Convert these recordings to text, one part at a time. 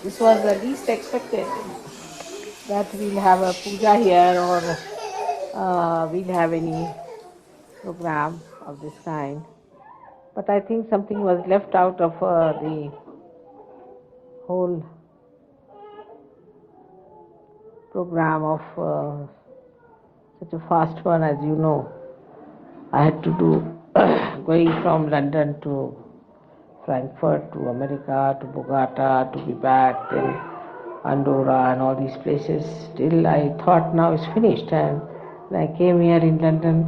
This was the least expected, that we'll have a puja here or we'll have any program of this kind. But I think something was left out of the whole program of such a fast one, as you know. I had to do going from London to Frankfurt to America to Bogota to be back, then Andorra and all these places. Still, I thought now it's finished. And when I came here in London,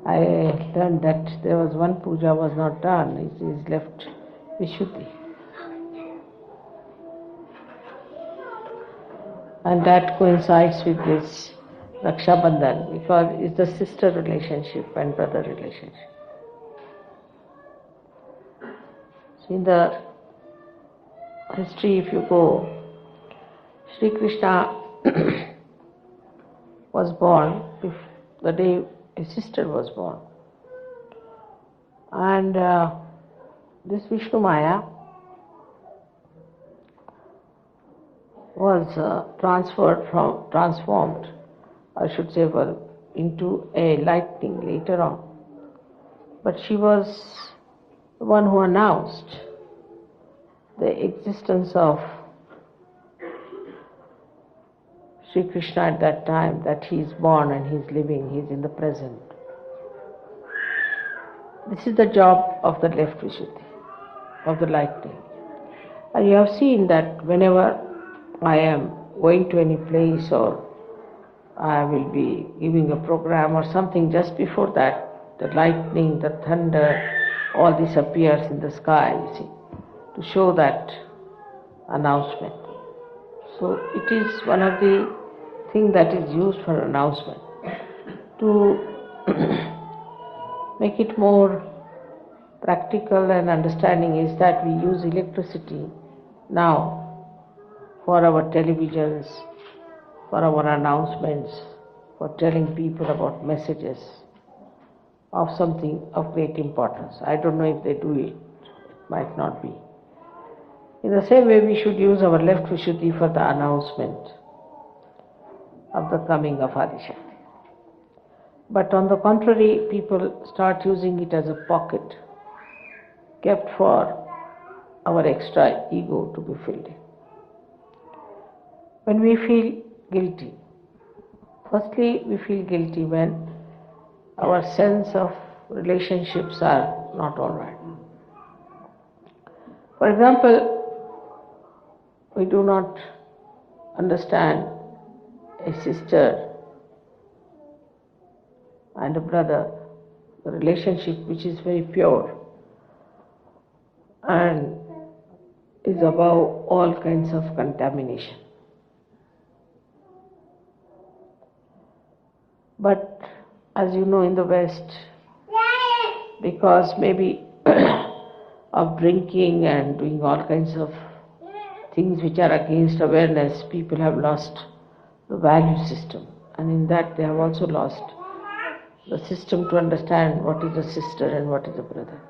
I learned that there was one puja was not done. It is left Vishuddhi. And that coincides with this Raksha Bandhan, because it's the sister relationship and brother relationship. So in the history, if you go, Sri Krishna was born the day his sister was born. And this Vishnu Maya was transformed, I should say, into a lightning later on. But she was the one who announced the existence of Sri Krishna at that time, that he is born and he is living, he is in the present. This is the job of the left Vishuddhi, of the lightning. And you have seen that whenever I am going to any place or I will be giving a program or something, just before that, the lightning, the thunder, all this appears in the sky, you see, to show that announcement. So it is one of the things that is used for announcement. To make it more practical and understanding is that we use electricity now for our televisions, for our announcements, for telling people about messages of something of great importance. I don't know if they do it, might not be. In the same way, we should use our left Vishuddhi for the announcement of the coming of Adishakti. But on the contrary, people start using it as a pocket kept for our extra ego to be filled in. When we feel guilty, firstly, we feel guilty when our sense of relationships are not all right. For example, we do not understand a sister and a brother, the relationship which is very pure and is above all kinds of contamination. But as you know, in the West, because maybe of drinking and doing all kinds of things which are against awareness, people have lost the value system. And in that they have also lost the system to understand what is a sister and what is a brother.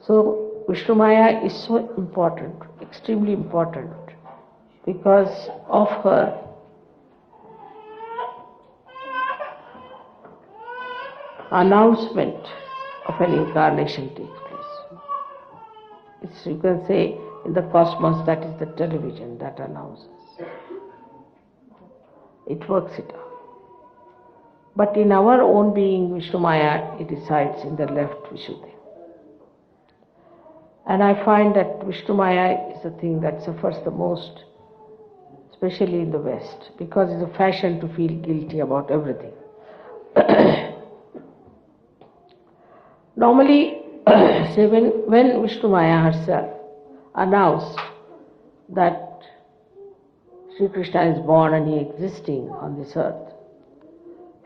So Vishnu Maya is so important, extremely important, because of her announcement of an incarnation takes place. It's, you can say, in the cosmos, that is the television that announces. It works it out. But in our own being, Vishnu Maya, it resides in the left Vishuddhi. And I find that Vishnu Maya is the thing that suffers the most, especially in the West, because it's a fashion to feel guilty about everything. Normally, say when Vishnu Maya herself announced that Sri Krishna is born and he is existing on this earth,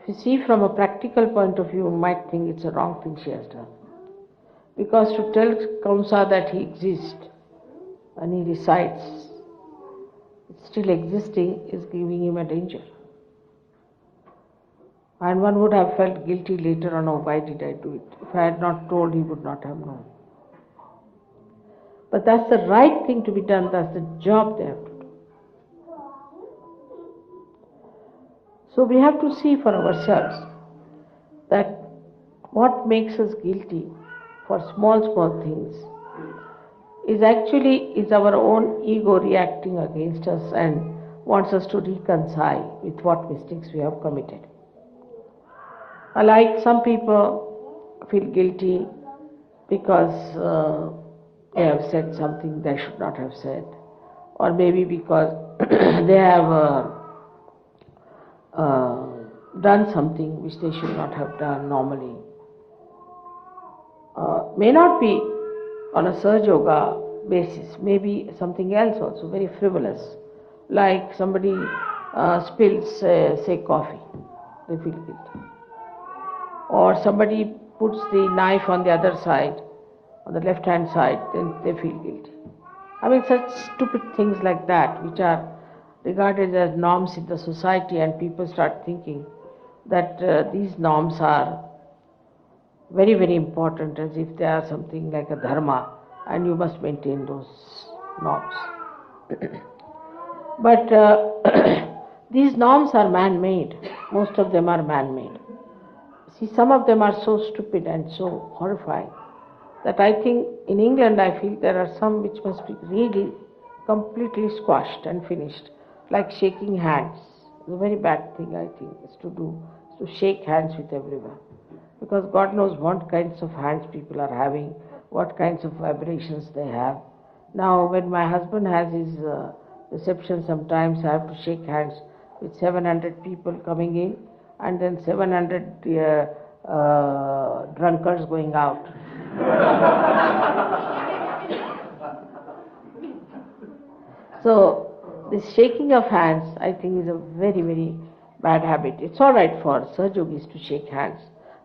if you see from a practical point of view, you might think it's a wrong thing she has done. Because to tell Kamsa that he exists and he resides, it's still existing, is giving him a danger. And one would have felt guilty later on, oh, why did I do it? If I had not told, he would not have known. But that's the right thing to be done, that's the job they have to do. So we have to see for ourselves that what makes us guilty for small things is our own ego reacting against us and wants us to reconcile with what mistakes we have committed. Like some people feel guilty because they have said something they should not have said, or maybe because they have done something which they should not have done normally. May not be on a Sahaja Yoga basis, maybe something else also, very frivolous, like somebody spills, say, coffee, they feel guilty. Or somebody puts the knife on the other side, on the left-hand side, then they feel guilty. I mean, such stupid things like that, which are regarded as norms in the society, and people start thinking that these norms are very, very important, as if they are something like a dharma, and you must maintain those norms. But these norms are man-made. Most of them are man-made. See, some of them are so stupid and so horrifying that I think in England I feel there are some which must be really completely squashed and finished, like shaking hands. It's a very bad thing, I think, is to shake hands with everyone. Because God knows what kinds of hands people are having, what kinds of vibrations they have. Now, when my husband has his reception, sometimes I have to shake hands with 700 people coming in, and then 700 drunkards going out. So, this shaking of hands, I think, is a very, very bad habit. It's all right for Sahaja Yogis to shake hands,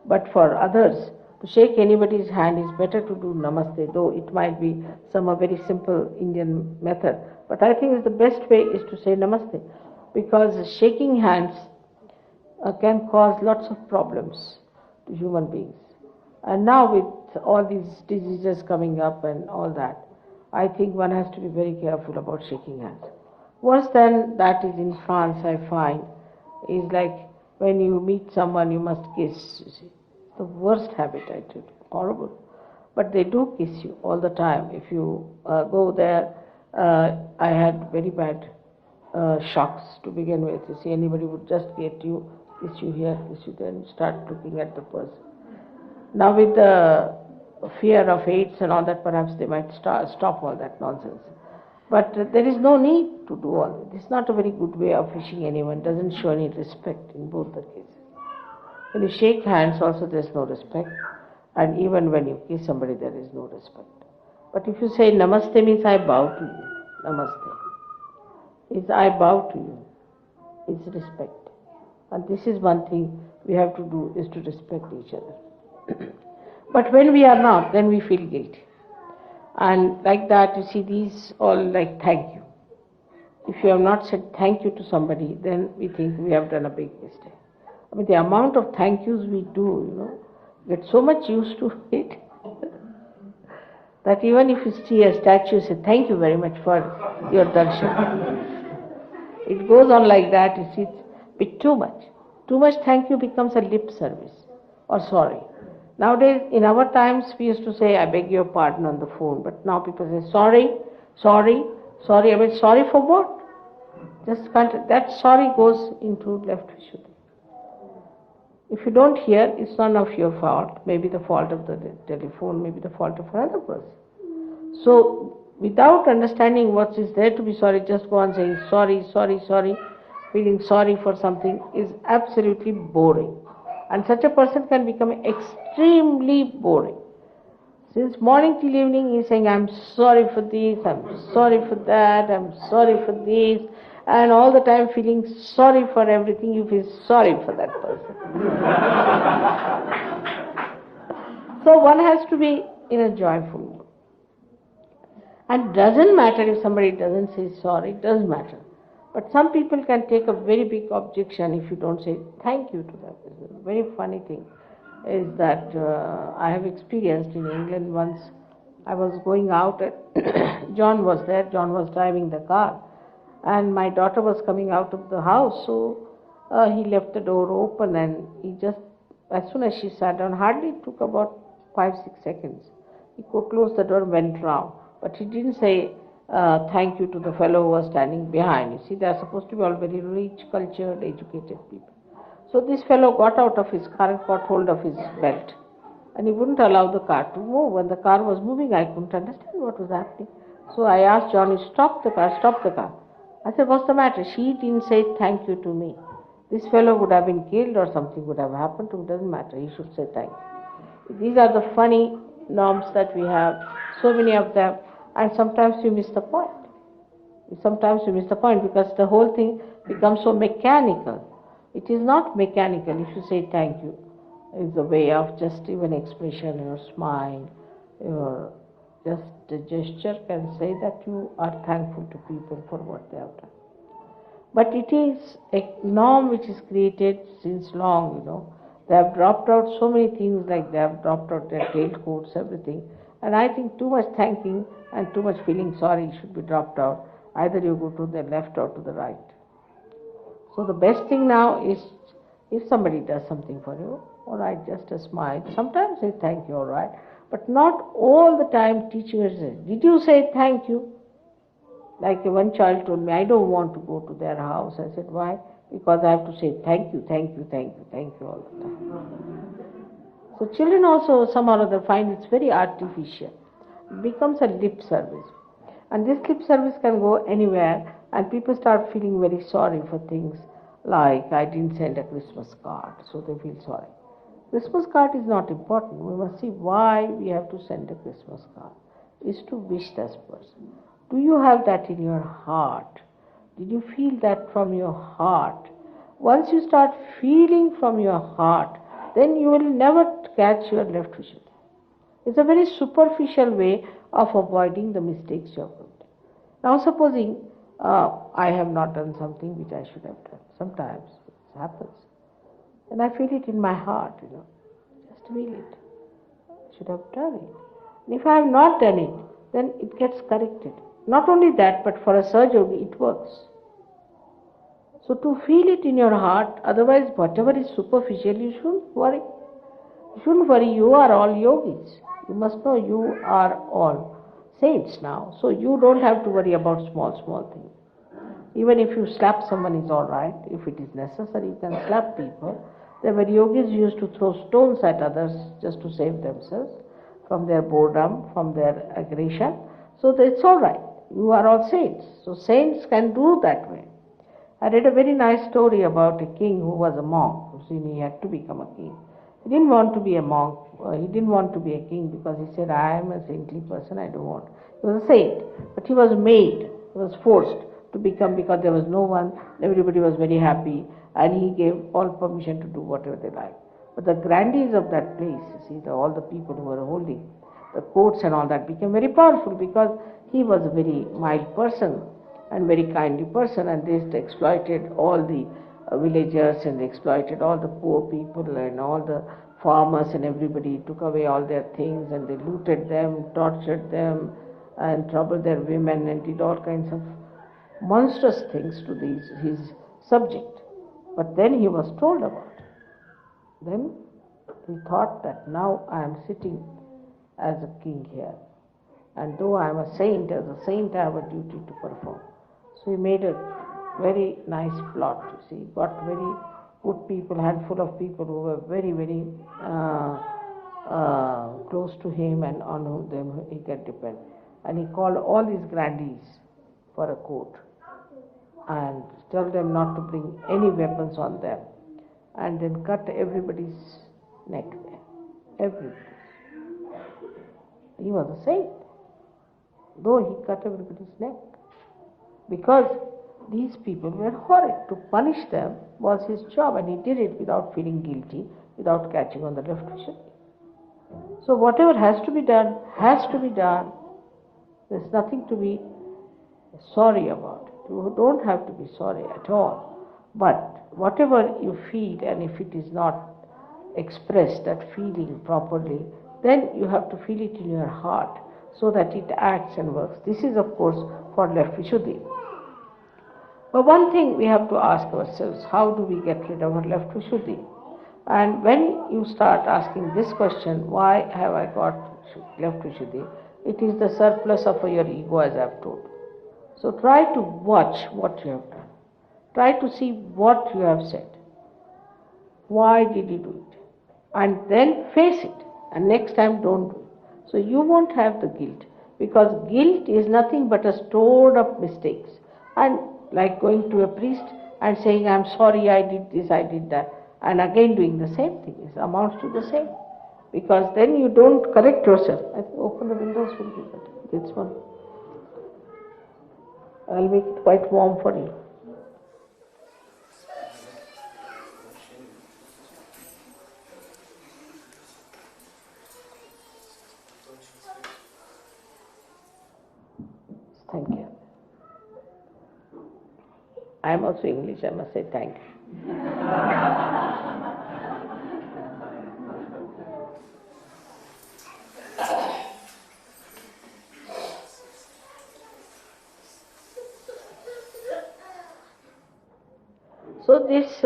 but for others, to shake anybody's hand is better to do namaste, though it might be some a very simple Indian method. But I think the best way is to say namaste, because shaking hands can cause lots of problems to human beings. And now with all these diseases coming up and all that, I think one has to be very careful about shaking hands. Worse than that is in France, I find, is like when you meet someone, you must kiss. You see, the worst habit, I tell you, horrible. But they do kiss you all the time. If you go there, I had very bad shocks to begin with. You see, anybody would just get you, kiss you here, kiss you there, and start looking at the person. Now with the fear of AIDS and all that, perhaps they might stop all that nonsense. But there is no need to do all that. It's not a very good way of wishing anyone. It doesn't show any respect in both the cases. When you shake hands also there's no respect, and even when you kiss somebody there is no respect. But if you say namaste means I bow to you, namaste. It's I bow to you. It's respect. And this is one thing we have to do, is to respect each other. But when we are not, then we feel guilty. And like that, you see, these all like thank you. If you have not said thank you to somebody, then we think we have done a big mistake. I mean, the amount of thank yous we do, get so much used to it that even if you see a statue, you say thank you very much for your darshan. It goes on like that, you see, it's a bit too much. Too much thank you becomes a lip service or sorry. Nowadays, in our times, we used to say, I beg your pardon on the phone, but now people say, sorry, sorry, sorry. I mean, sorry for what? Just can't, that sorry goes into left Vishuddhi. If you don't hear, it's none of your fault. Maybe the fault of the telephone, maybe the fault of another person. So, without understanding what is there to be sorry, just go on saying sorry, sorry, sorry, feeling sorry for something is absolutely boring. And such a person can become extremely boring. Since morning till evening he is saying, I'm sorry for this, I'm sorry for that, I'm sorry for this, and all the time feeling sorry for everything, you feel sorry for that person. So one has to be in a joyful mood. And doesn't matter if somebody doesn't say sorry, it doesn't matter. But some people can take a very big objection if you don't say thank you to that person. Very funny thing is that I have experienced in England once. I was going out and John was there. John was driving the car. And my daughter was coming out of the house, so he left the door open and he just, as soon as she sat down, hardly took about 5-6 seconds. He closed the door and went round. But he didn't say thank you to the fellow who was standing behind. You see, they are supposed to be all very rich, cultured, educated people. So this fellow got out of his car and got hold of his belt. And he wouldn't allow the car to move. When the car was moving, I couldn't understand what was happening. So I asked Johnny, stop the car, stop the car. I said, what's the matter? She didn't say thank you to me. This fellow would have been killed or something would have happened to him. It doesn't matter. He should say thank you. These are the funny norms that we have, so many of them, and sometimes you miss the point. Sometimes you miss the point because the whole thing becomes so mechanical. It is not mechanical. If you say thank you, it's a way of just even expression, your smile, your just a gesture can say that you are thankful to people for what they have done. But it is a norm which is created since long, They have dropped out so many things, like they have dropped out their tailcoats, everything. And I think too much thanking and too much feeling sorry should be dropped out. Either you go to the left or to the right. So the best thing now is, if somebody does something for you, all right, just a smile. Sometimes say thank you, all right. But not all the time teaching us, did you say thank you? Like one child told me, I don't want to go to their house. I said, why? Because I have to say thank you, thank you, thank you, thank you all the time. So children also somehow or other find it's very artificial. It becomes a lip service. And this lip service can go anywhere, and people start feeling very sorry for things like, I didn't send a Christmas card, so they feel sorry. Christmas card is not important. We must see why we have to send a Christmas card. Is to wish this person. Do you have that in your heart? Did you feel that from your heart? Once you start feeling from your heart, then you will never catch your left vision. It's a very superficial way of avoiding the mistakes you have made. Now supposing I have not done something which I should have done. Sometimes it happens. And I feel it in my heart, just feel it. I should have done it. And if I have not done it, then it gets corrected. Not only that, but for a Sahaja Yogi, it works. So to feel it in your heart, otherwise whatever is superficial, you shouldn't worry. You shouldn't worry, you are all yogis. You must know you are all saints now. So you don't have to worry about small things. Even if you slap someone is all right. If it is necessary, you can slap people. There were yogis used to throw stones at others just to save themselves from their boredom, from their aggression. So it's all right. You are all saints. So saints can do that way. I read a very nice story about a king who was a monk. He had to become a king. He didn't want to be a monk. He didn't want to be a king because he said, I am a saintly person, I don't want. He was a saint, but he was made, he was forced to become because there was no one, everybody was very happy, and he gave all permission to do whatever they liked. But the grandees of that place, all the people who were holding the courts and all that became very powerful because he was a very mild person and very kindly person, and they exploited all the villagers and they exploited all the poor people and all the farmers, and everybody took away all their things and they looted them, tortured them and troubled their women and did all kinds of monstrous things to his subject. But then he was told about it. Then he thought that now I am sitting as a king here, and though I am a saint, as a saint I have a duty to perform. So he made a very nice plot. He got very good people, handful of people who were very, very close to him and on whom he could depend. And he called all these grandees for a court and told them not to bring any weapons on them, and then cut everybody's neck there. Everybody's. He was a saint, though he cut everybody's neck, because these people were horrid. To punish them was his job, and he did it without feeling guilty, without catching on the left vision. So whatever has to be done, has to be done. There's nothing to be sorry about. You don't have to be sorry at all. But whatever you feel, and if it is not expressed, that feeling properly, then you have to feel it in your heart. so that it acts and works. This is, of course, for left Vishuddhi. But one thing we have to ask ourselves, how do we get rid of our left Vishuddhi? And when you start asking this question, why have I got left Vishuddhi? It is the surplus of your ego, as I have told. So try to watch what you have done. Try to see what you have said. Why did you do it? And then face it. And next time don't do it. So you won't have the guilt. Because guilt is nothing but a stored up mistakes. And like going to a priest and saying, I'm sorry, I did this, I did that. And again doing the same thing. It amounts to the same. Because then you don't correct yourself. I think open the windows will be better. This one. I'll make it quite warm for you. Thank you. I am also English, I must say thank you. So this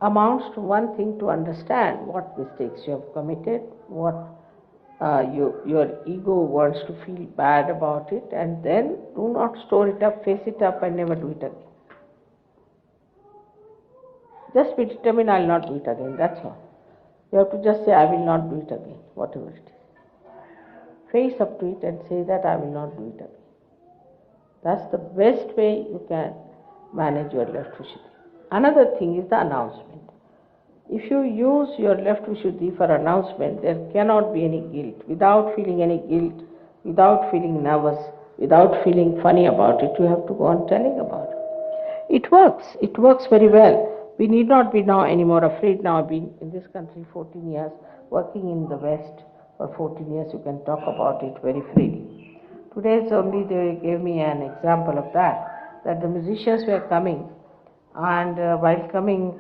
amounts to one thing, to understand what mistakes you have committed, what your ego wants to feel bad about it, and then do not store it up, face it up and never do it again. Just be determined, I will not do it again, that's all. You have to just say, I will not do it again, whatever it is. Face up to it and say that I will not do it again. That's the best way you can manage your left Vishuddhi. Another thing is the announcement. If you use your left Vishuddhi for announcement, there cannot be any guilt. Without feeling any guilt, without feeling nervous, without feeling funny about it, you have to go on telling about it. It works. It works very well. We need not be now anymore afraid. Now I've been in this country 14 years, working in the West for 14 years. You can talk about it very freely. Today's only they gave me an example of that the musicians were coming, and while coming,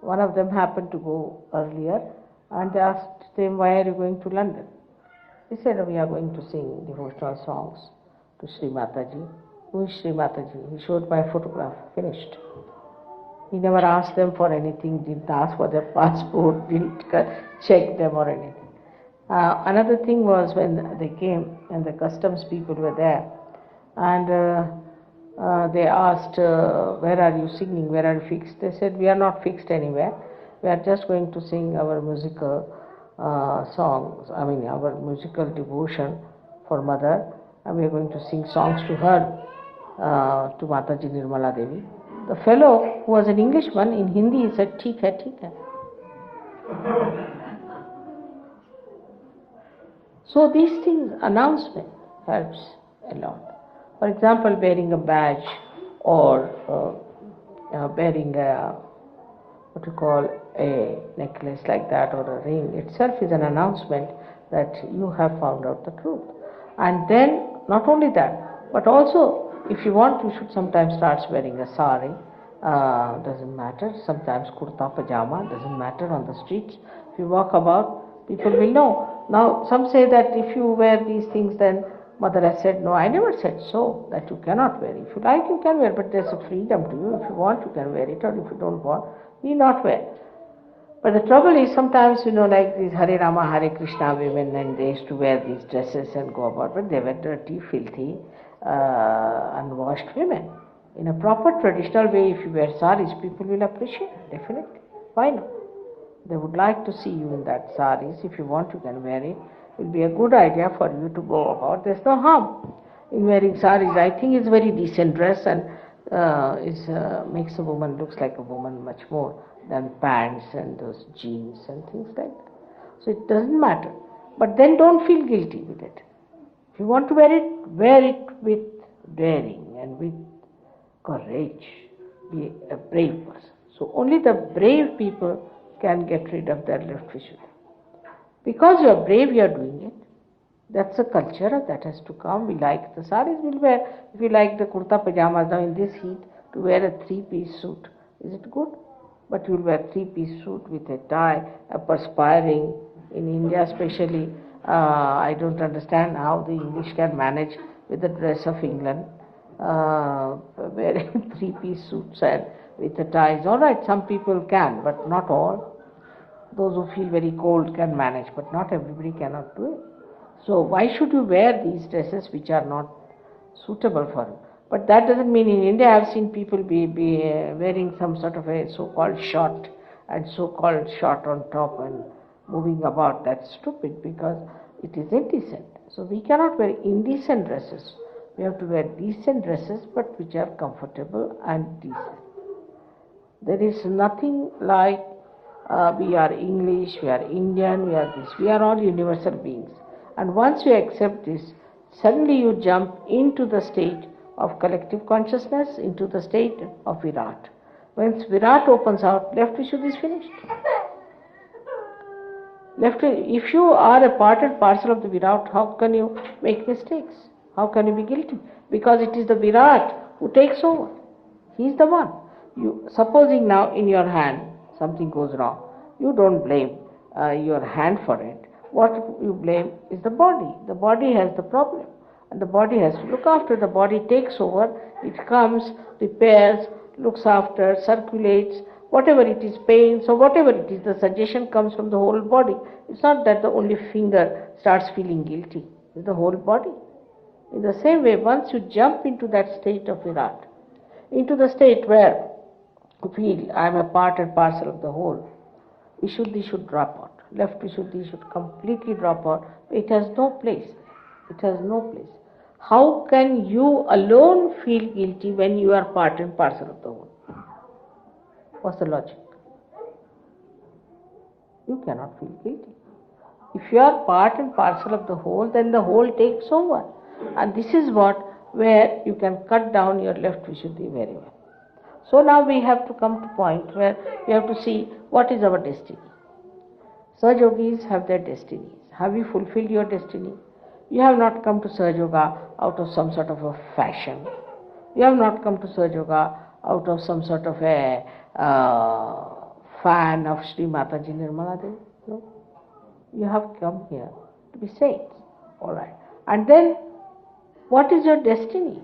one of them happened to go earlier, and they asked them, why are you going to London? He said, we are going to sing devotional songs to Sri Mataji. Who is Sri Mataji? He showed my photograph, finished. He never asked them for anything, didn't ask for their passport, didn't check them or anything. Another thing was when they came and the customs people were there, and they asked, where are you singing, where are you fixed? They said, we are not fixed anywhere. We are just going to sing our musical songs, our musical devotion for Mother, and we are going to sing songs to her, to Mataji Nirmala Devi. The fellow, who was an Englishman, in Hindi he said, "Theek hai, theek hai." So these things, announcement helps a lot. For example, wearing a badge or wearing a necklace like that or a ring itself is an announcement that you have found out the truth. And then, not only that, but also if you want, you should sometimes start wearing a sari, doesn't matter, sometimes kurta, pajama, doesn't matter, on the streets. If you walk about, people will know. Now, some say that if you wear these things, then Mother has said, no, I never said so, that you cannot wear. If you like, you can wear, but there's a freedom to you. If you want, you can wear it, or if you don't want, need not wear. But the trouble is, sometimes, like these Hare Rama, Hare Krishna women, and they used to wear these dresses and go about, but they were dirty, filthy, unwashed women. In a proper traditional way, if you wear saris, people will appreciate, definitely. Why not? They would like to see you in that saris. If you want, you can wear it. It will be a good idea for you to go about. There's no harm in wearing saris. I think it's a very decent dress, and makes a woman, looks like a woman much more than pants and those jeans and things like that. So it doesn't matter. But then don't feel guilty with it. If you want to wear it with daring and with courage. Be a brave person. So only the brave people can get rid of their left Vishuddhi. Because you are brave, you are doing it. That's a culture that has to come. We like the saris, we'll wear. If you like the kurta pajamas now in this heat, to wear a three-piece suit, is it good? But you'll wear three-piece suit with a tie, a perspiring, In India especially, I don't understand how the English can manage with the dress of England, wearing three-piece suits and with the ties. All right, some people can, but not all. Those who feel very cold can manage, but not everybody cannot do it. So why should you wear these dresses which are not suitable for you? But that doesn't mean in India I have seen people be wearing some sort of a so-called short and so-called short on top and moving about. That's stupid because it is indecent. So we cannot wear indecent dresses. We have to wear decent dresses but which are comfortable and decent. There is nothing like we are English, we are Indian, we are this. We are all universal beings. And once you accept this, suddenly you jump into the state of collective consciousness, into the state of Virat. Once Virat opens out, left Vishuddhi is finished. If you are a part and parcel of the Virat, how can you make mistakes? How can you be guilty? Because it is the Virat who takes over. He is the one. Supposing now in your hand something goes wrong, you don't blame your hand for it. What you blame is the body. The body has the problem. And the body has to look after. The body takes over. It comes, repairs, looks after, circulates, whatever it is, pains or whatever it is, the suggestion comes from the whole body. It's not that the only finger starts feeling guilty. It's the whole body. In the same way, once you jump into that state of Virat, into the state where you feel I am a part and parcel of the whole, Vishuddhi should drop out. Left Vishuddhi should completely drop out. It has no place. It has no place. How can you alone feel guilty when you are part and parcel of the whole? What's the logic? You cannot feel guilty. If you are part and parcel of the whole, then the whole takes over. And this is where you can cut down your left Vishuddhi very well. So now we have to come to a point where we have to see what is our destiny. Sahaja Yogis have their destinies. Have you fulfilled your destiny? You have not come to Sahaja Yoga out of some sort of a fashion. You have not come to Sahaja Yoga out of some sort of a fan of Sri Mataji Nirmala Devi. No. You have come here to be saints. All right. And then, what is your destiny?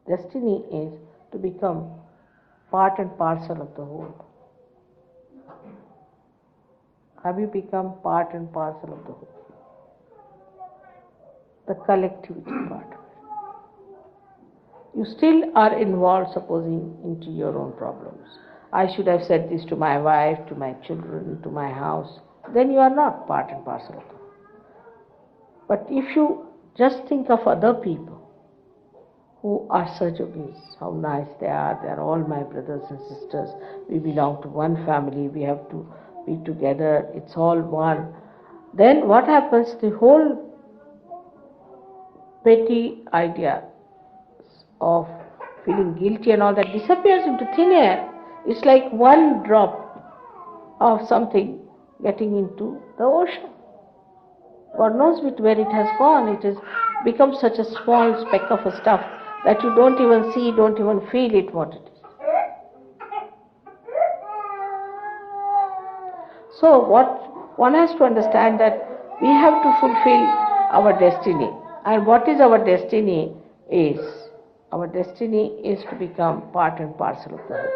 Destiny is to become part and parcel of the whole. Have you become part and parcel of the whole? The collectivity part of it. You still are involved, supposing, into your own problems. I should have said this to my wife, to my children, to my house. Then you are not part and parcel of the whole. But if you just think of other people who are Sahaja Yogis, how nice they are all my brothers and sisters, we belong to one family, we have to be together, it's all one. Then what happens? The whole petty idea of feeling guilty and all that disappears into thin air. It's like one drop of something getting into the ocean. God knows where it has gone. It has become such a small speck of a stuff that you don't even see, don't even feel it what it is. So what one has to understand that we have to fulfill our destiny. And what is our destiny is? Our destiny is to become part and parcel of the whole.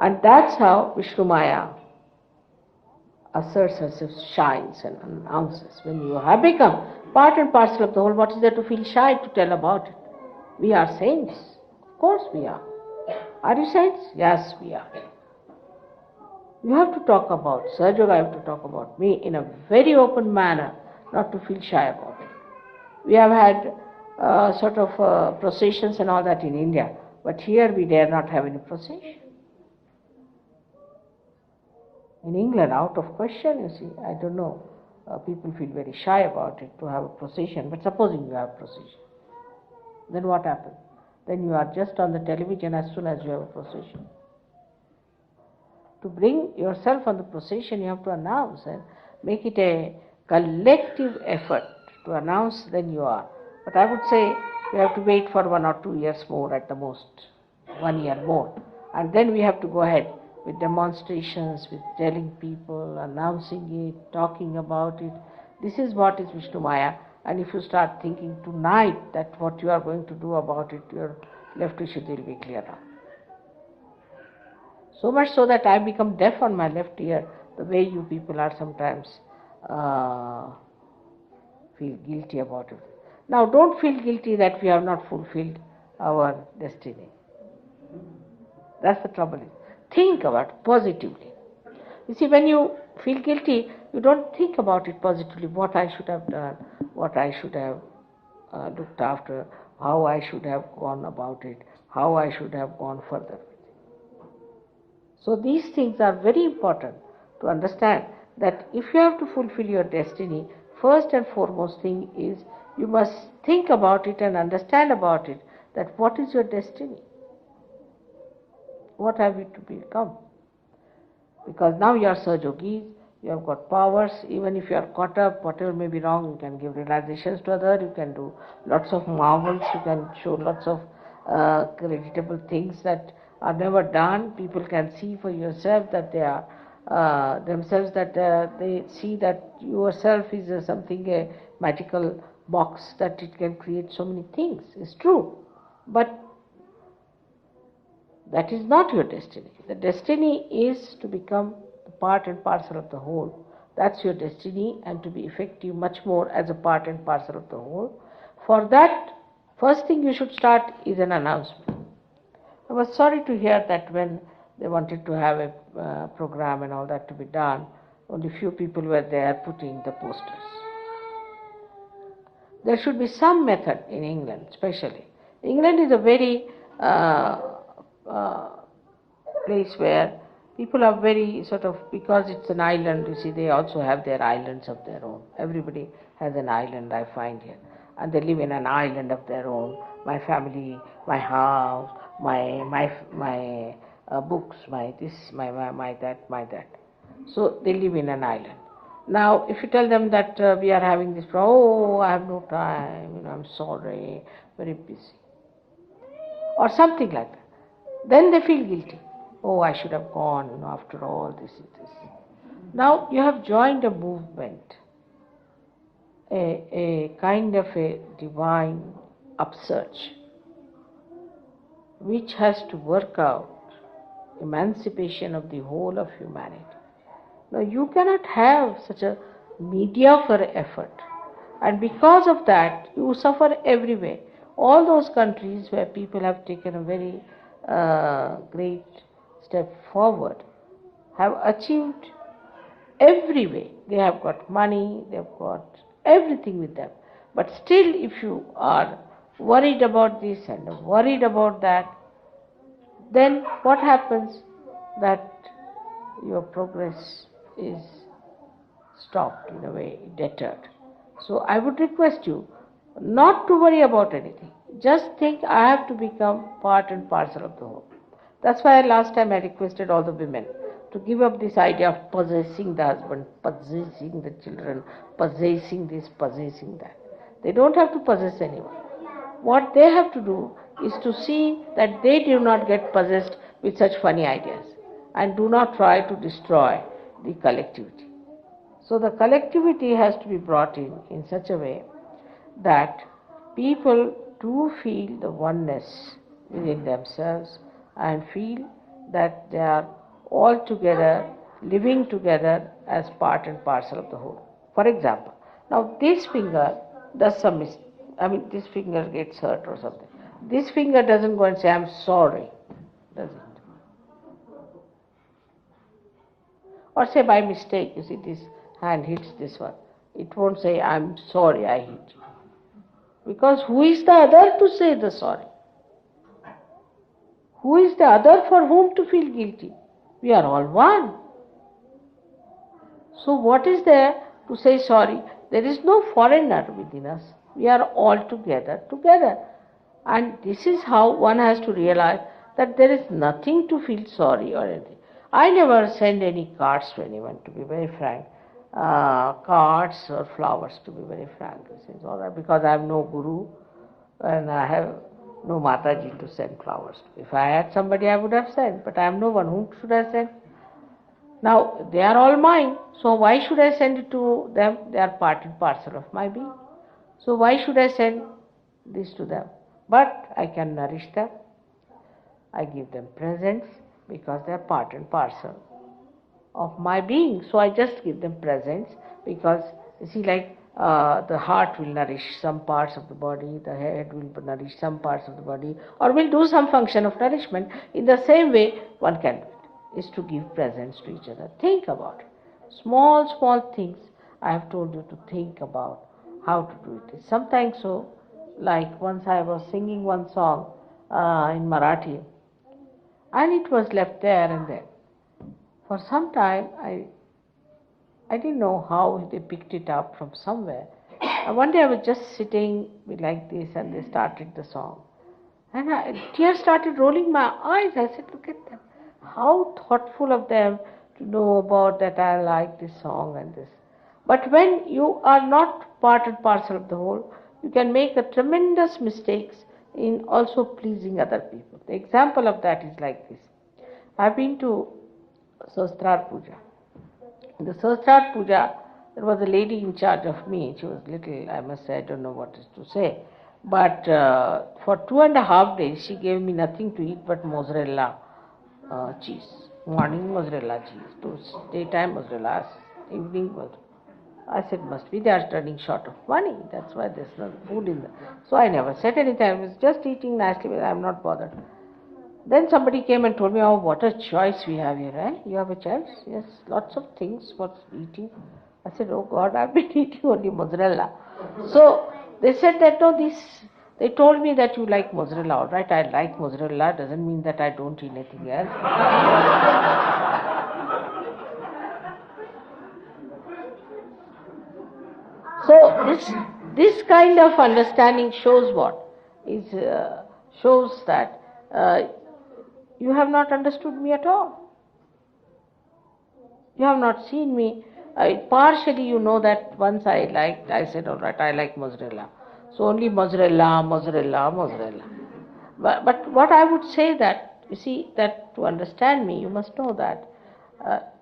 And that's how Vishnu Maya asserts herself, shines and announces. When you have become part and parcel of the whole, what is there to feel shy to tell about it? We are saints. Of course we are. Are you saints? Yes, we are. You have to talk about Sahaja Yoga, I have to talk about me in a very open manner, not to feel shy about it. We have had sort of processions and all that in India, but here we dare not have any procession. In England, out of question, you see, I don't know, people feel very shy about it to have a procession, but supposing you have a procession, then what happens? Then you are just on the television as soon as you have a procession. To bring yourself on the procession, you have to announce and make it a collective effort to announce, then you are. But I would say we have to wait for 1 or 2 years more at the most, 1 year more. And then we have to go ahead with demonstrations, with telling people, announcing it, talking about it. This is what is Vishnu Maya. And if you start thinking tonight that what you are going to do about it, your left Vishuddhi will be clearer. So much so that I become deaf on my left ear, the way you people are sometimes feel guilty about it. Now don't feel guilty that we have not fulfilled our destiny. That's the trouble. Think about it positively. You see, when you feel guilty, you don't think about it positively, what I should have done, what I should have looked after, how I should have gone about it, how I should have gone further. So these things are very important to understand, that if you have to fulfill your destiny, first and foremost thing is you must think about it and understand about it, that what is your destiny? What have you to become? Because now you are Sahaj Yogis, you have got powers. Even if you are caught up, whatever may be wrong, you can give realizations to others, you can do lots of marvels, you can show lots of creditable things that are never done. People can see for yourself that they are themselves, that they see that yourself is something, a magical box, that it can create so many things. It's true. But that is not your destiny. The destiny is to become part and parcel of the whole. That's your destiny, and to be effective much more as a part and parcel of the whole. For that, first thing you should start is an announcement. I was sorry to hear that when they wanted to have a program and all that to be done, only few people were there putting the posters. There should be some method in England, especially. England is a very place where people are very sort of, because it's an island, you see, they also have their islands of their own. Everybody has an island, I find here. And they live in an island of their own. My family, my house, my books, my this, my that. So they live in an island. Now, if you tell them that we are having this problem, oh, I have no time, I'm sorry, very busy, or something like that, then they feel guilty. Oh, I should have gone, after all, this is this. Now, you have joined a movement, a kind of a divine upsurge, which has to work out emancipation of the whole of humanity. Now, you cannot have such a mediocre effort, and because of that, you suffer everywhere. All those countries where people have taken a very great step forward have achieved every way. They have got money, they have got everything with them. But still, if you are worried about this and worried about that, then what happens? That your progress is stopped, in a way, deterred. So I would request you not to worry about anything. Just think, I have to become part and parcel of the whole. That's why last time I requested all the women to give up this idea of possessing the husband, possessing the children, possessing this, possessing that. They don't have to possess anyone. What they have to do is to see that they do not get possessed with such funny ideas, and do not try to destroy the collectivity. So the collectivity has to be brought in such a way that people do feel the oneness within themselves and feel that they are all together, living together as part and parcel of the whole. For example, now this finger does some mistake. This finger gets hurt or something. This finger doesn't go and say, I'm sorry, does it? Or say by mistake, you see, this hand hits this one. It won't say, I'm sorry I hit you. Because who is the other to say the sorry? Who is the other for whom to feel guilty? We are all one. So what is there to say sorry? There is no foreigner within us. We are all together. And this is how one has to realize that there is nothing to feel sorry or anything. I never send any cards to anyone, to be very frank. Cards or flowers, to be very frank. This is all right, because I have no guru and I have no Mataji to send flowers. If I had somebody, I would have sent, but I am no one. Whom should I send? Now, they are all mine, so why should I send it to them? They are part and parcel of my being. So why should I send this to them? But I can nourish them. I give them presents because they are part and parcel of my being. So I just give them presents because, you see, like the heart will nourish some parts of the body, the head will nourish some parts of the body, or will do some function of nourishment. In the same way, one can do it, is to give presents to each other. Think about it. Small, small things I have told you to think about how to do it. It's sometimes so, like once I was singing one song in Marathi, and it was left there and then. For some time, I didn't know how they picked it up from somewhere. And one day I was just sitting like this and they started the song. And tears started rolling my eyes. I said, look at them. How thoughtful of them to know about that I like this song and this. But when you are not part and parcel of the whole, you can make a tremendous mistakes in also pleasing other people. The example of that is like this. I've been to Sastrar Puja. In the Sastrar Puja, there was a lady in charge of me. She was little, I must say, I don't know what is to say. But for 2.5 days, she gave me nothing to eat but mozzarella cheese. Morning mozzarella cheese, daytime mozzarella, evening mozzarella. I said, must be they are running short of money. That's why there's no food in there. So I never said anything. I was just eating nicely, but I'm not bothered. Then somebody came and told me, oh, what a choice we have here, eh? You have a choice? Yes, lots of things for eating. I said, oh God, I've been eating only mozzarella. So they said that, no, they told me that you like mozzarella. All right, I like mozzarella, doesn't mean that I don't eat anything else. So this kind of understanding shows what? Shows that you have not understood me at all. You have not seen me. Partially you know that once I said, all right, I like mozzarella. So only mozzarella. But what I would say that, you see, that to understand me, you must know that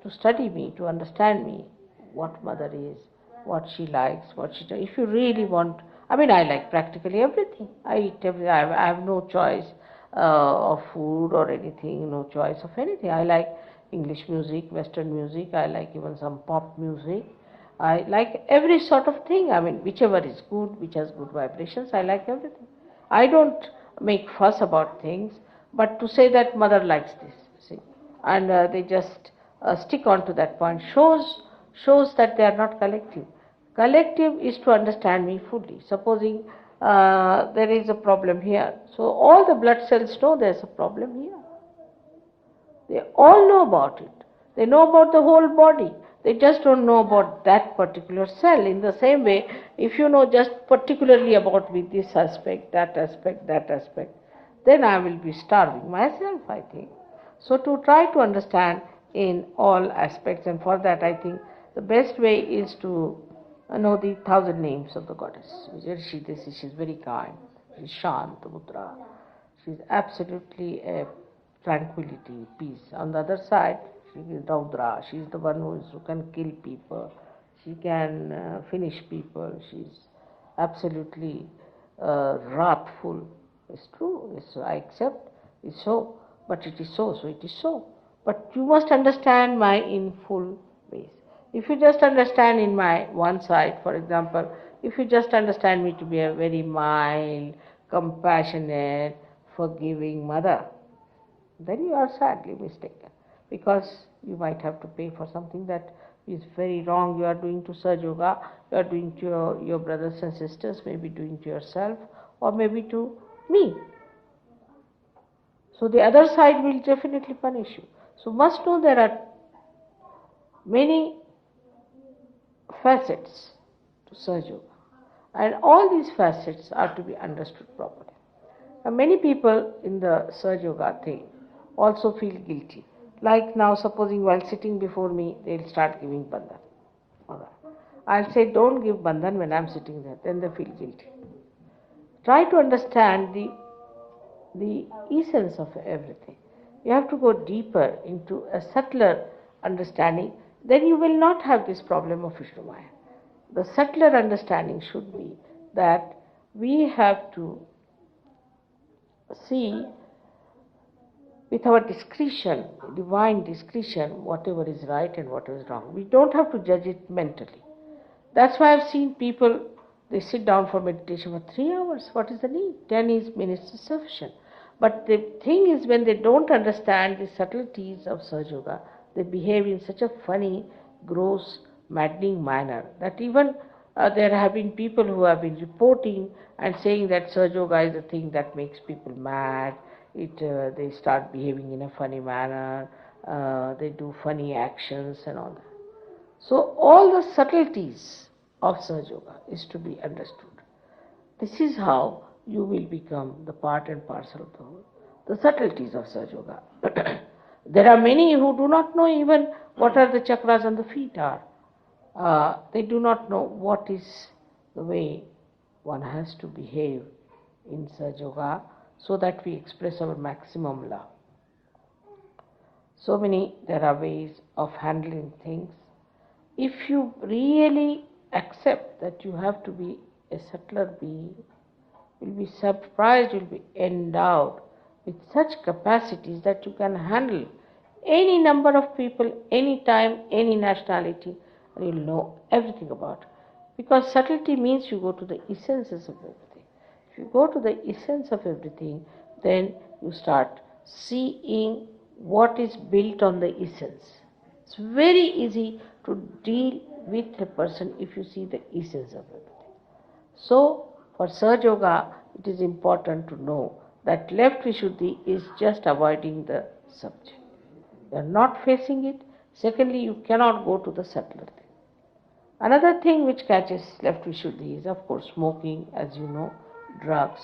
to study me, to understand me, what mother is, what she likes, what she does. If you really want, I mean, I like practically everything. I eat everything. I have no choice of food or anything, no choice of anything. I like English music, Western music. I like even some pop music. I like every sort of thing. I mean, whichever is good, which has good vibrations, I like everything. I don't make fuss about things, but to say that mother likes this, see, and they just stick on to that point shows that they are not collective. Collective is to understand me fully. Supposing there is a problem here, so all the blood cells know there is a problem here. They all know about it. They know about the whole body. They just don't know about that particular cell. In the same way, if you know just particularly about me this aspect, that aspect, then I will be starving myself, I think. So to try to understand in all aspects, and for that I think the best way is to know the 1,000 names of the goddess. She is very kind. She is Shanta Mudra. She is absolutely a tranquility, peace. On the other side, she is Raudra. She is the one who can kill people. She can finish people. She is absolutely wrathful. It's true. I accept. It's so. But it is so. So it is so. But you must understand my in full ways. If you just understand in my one side, for example, if you just understand me to be a very mild, compassionate, forgiving mother, then you are sadly mistaken, because you might have to pay for something that is very wrong you are doing to Sahaja Yoga, you are doing to your brothers and sisters, maybe doing to yourself, or maybe to me. So the other side will definitely punish you. So must know there are many facets to Sahaja Yoga, and all these facets are to be understood properly. Now, many people in the Sahaja Yoga thing also feel guilty. Like now, supposing while sitting before me, they'll start giving bandhan. I'll say, don't give bandhan when I'm sitting there. Then they feel guilty. Try to understand the the essence of everything. You have to go deeper into a subtler understanding, then you will not have this problem of Vishnu Maya. The subtler understanding should be that we have to see with our discretion, divine discretion, whatever is right and whatever is wrong. We don't have to judge it mentally. That's why I've seen people, they sit down for meditation for 3 hours. What is the need? 10 minutes is sufficient. But the thing is, when they don't understand the subtleties of Sahaja Yoga, they behave in such a funny, gross, maddening manner that even there have been people who have been reporting and saying that Sahaja Yoga is the thing that makes people mad. They start behaving in a funny manner, they do funny actions and all that. So all the subtleties of Sahaja Yoga is to be understood. This is how you will become the part and parcel of the whole. The subtleties of Sahaja Yoga. There are many who do not know even what are the chakras on the feet are. They do not know what is the way one has to behave in Sahaja Yoga so that we express our maximum love. There are ways of handling things. If you really accept that you have to be a subtler being, you'll be surprised, you'll be endowed with such capacities that you can handle any number of people, any time, any nationality, and you'll know everything about it. Because subtlety means you go to the essences of everything. If you go to the essence of everything, then you start seeing what is built on the essence. It's very easy to deal with a person if you see the essence of everything. So, for Sahaja Yoga, it is important to know that left Vishuddhi is just avoiding the subject. You are not facing it. Secondly, you cannot go to the subtler thing. Another thing which catches left Vishuddhi is, of course, smoking, as you know, drugs,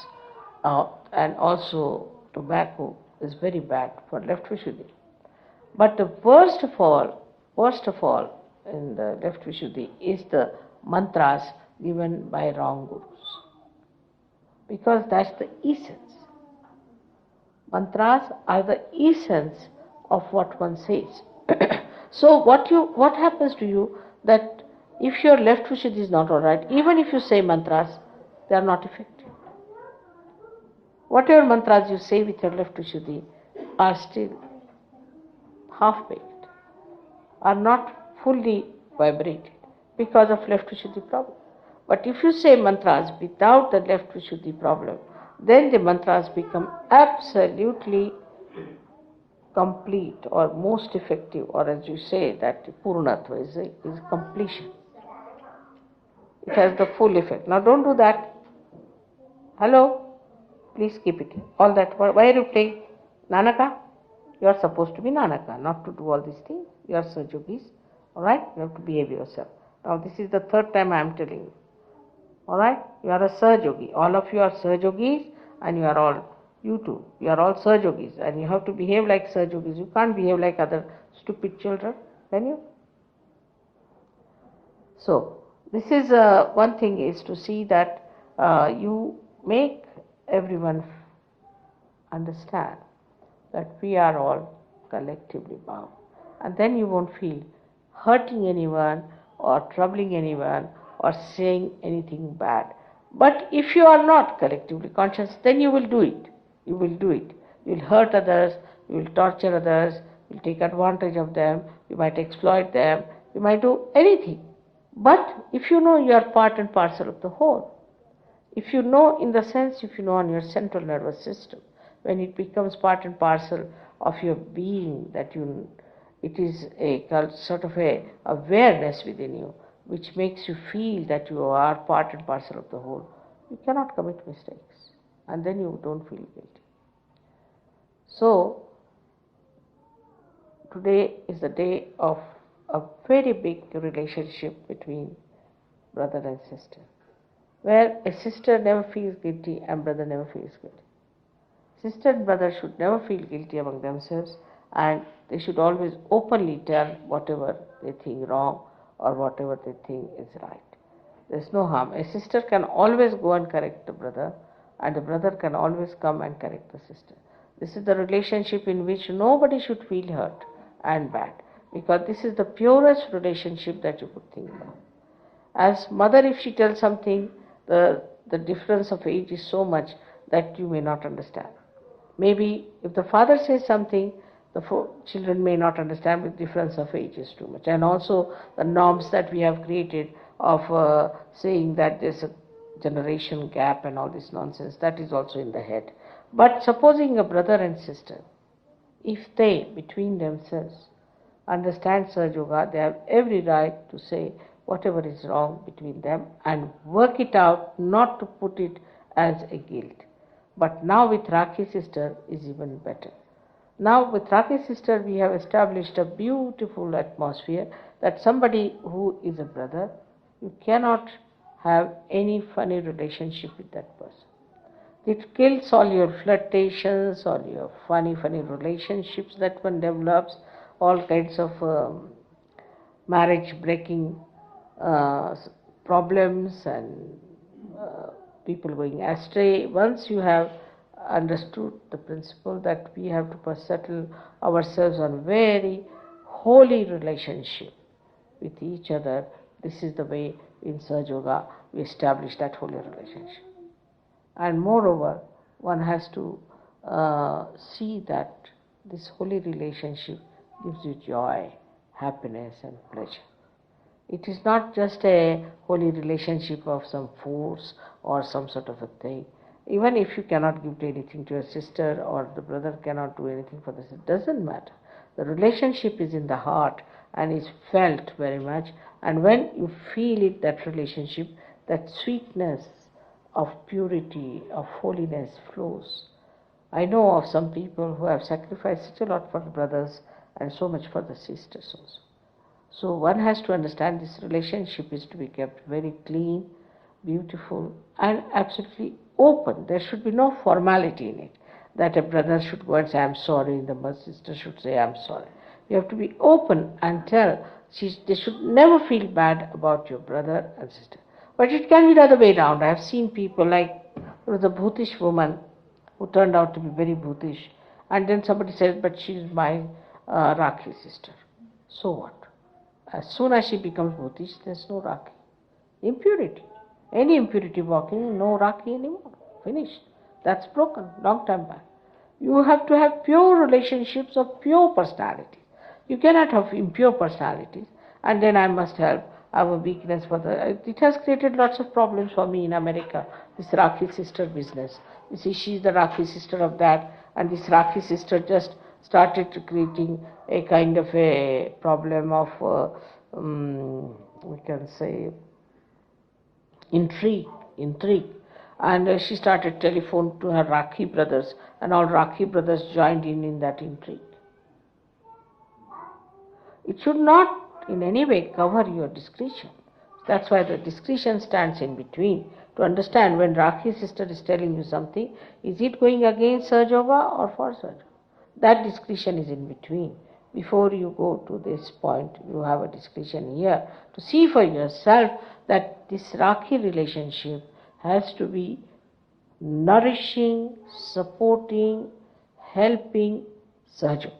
and also tobacco is very bad for left Vishuddhi. But the worst of all in the left Vishuddhi is the mantras given by wrong gurus. Because that's the essence. Mantras are the essence of what one says. So what happens to you that if your left Vishuddhi is not alright, even if you say mantras, they are not effective. Whatever mantras you say with your left Vishuddhi are still half-baked, are not fully vibrated because of left Vishuddhi problem. But if you say mantras without the left Vishuddhi problem, then the mantras become absolutely complete or most effective, or as you say, that Purnatva is completion. It has the full effect. Now don't do that. Hello? Please keep it. All that. Why are you playing? Nanaka? You are supposed to be Nanaka, not to do all these things. You are Sahaja Yogis. Alright? You have to behave yourself. Now this is the third time I am telling you. Alright? You are a Sahaja Yogi. All of you are Sahaja Yogis, and you are all, you too, you are all Sahaja Yogis, and you have to behave like Sahaja Yogis. You can't behave like other stupid children, can you? So, this is one thing is to see that you make everyone understand that we are all collectively bound. And then you won't feel hurting anyone or troubling anyone or saying anything bad. But if you are not collectively conscious, then you will do it. You will do it. You will hurt others, you will torture others, you will take advantage of them, you might exploit them, you might do anything. But if you know you are part and parcel of the whole, if you know in the sense, if you know on your central nervous system, when it becomes part and parcel of your being, that it is a sort of a awareness within you, which makes you feel that you are part and parcel of the whole, you cannot commit mistakes, and then you don't feel guilty. So, today is the day of a very big relationship between brother and sister, where a sister never feels guilty and brother never feels guilty. Sister and brother should never feel guilty among themselves, and they should always openly tell whatever they think wrong or whatever they think is right. There is no harm. A sister can always go and correct the brother, and the brother can always come and correct the sister. This is the relationship in which nobody should feel hurt and bad, because this is the purest relationship that you could think of. As mother, if she tells something, the difference of age is so much that you may not understand. Maybe if the father says something, the children may not understand, with difference of age is too much. And also the norms that we have created of saying that there's a generation gap and all this nonsense, that is also in the head. But supposing a brother and sister, if they between themselves understand Sahaja Yoga, they have every right to say whatever is wrong between them and work it out, not to put it as a guilt. But now with Rakhi sister is even better. Now with Rakhi sister we have established a beautiful atmosphere that somebody who is a brother, you cannot have any funny relationship with that person. It kills all your flirtations, all your funny relationships that one develops, all kinds of marriage breaking problems and people going astray. Once you have understood the principle that we have to settle ourselves on very holy relationship with each other, this is the way in Sahaja Yoga we establish that holy relationship. And moreover, one has to see that this holy relationship gives you joy, happiness and pleasure. It is not just a holy relationship of some force or some sort of a thing. Even if you cannot give anything to your sister, or the brother cannot do anything for the sister, it doesn't matter. The relationship is in the heart and is felt very much. And when you feel it, that relationship, that sweetness of purity, of holiness flows. I know of some people who have sacrificed such a lot for the brothers and so much for the sisters also. So one has to understand this relationship is to be kept very clean, beautiful and absolutely open. There should be no formality in it, that a brother should go and say, I'm sorry, and the sister should say, I'm sorry. You have to be open and tell. They should never feel bad about your brother and sister. But it can be the other way around. I have seen people like the Bhutish woman who turned out to be very Bhutish, and then somebody said, but she is my Rakhi sister. So what? As soon as she becomes Bhutish, there's no Rakhi. Impurity. Any impurity walking, no Rakhi anymore. Finished. That's broken, long time back. You have to have pure relationships of pure personalities. You cannot have impure personalities, and then I must have a weakness for the... It has created lots of problems for me in America, this Rakhi sister business. You see, she's the Rakhi sister of that, and this Rakhi sister just started creating a kind of a problem of, we can say, intrigue. And she started telephone to her Rakhi brothers, and all Rakhi brothers joined in that intrigue. It should not in any way cover your discretion. That's why the discretion stands in between, to understand when Rakhi sister is telling you something, is it going against Sahaja Yoga or for Sahaja Yoga? That discretion is in between. Before you go to this point, you have a discretion here to see for yourself that this Rakhi relationship has to be nourishing, supporting, helping Sahaja Yoga.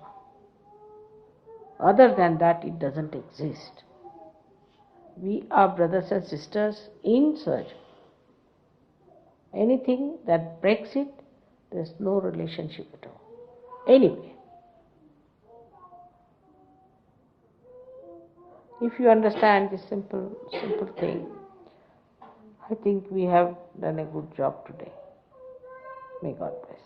Other than that, it doesn't exist. We are brothers and sisters in Sahaja Yoga. Anything that breaks it, there's no relationship at all. Anyway, if you understand this simple thing, I think we have done a good job today. May God bless.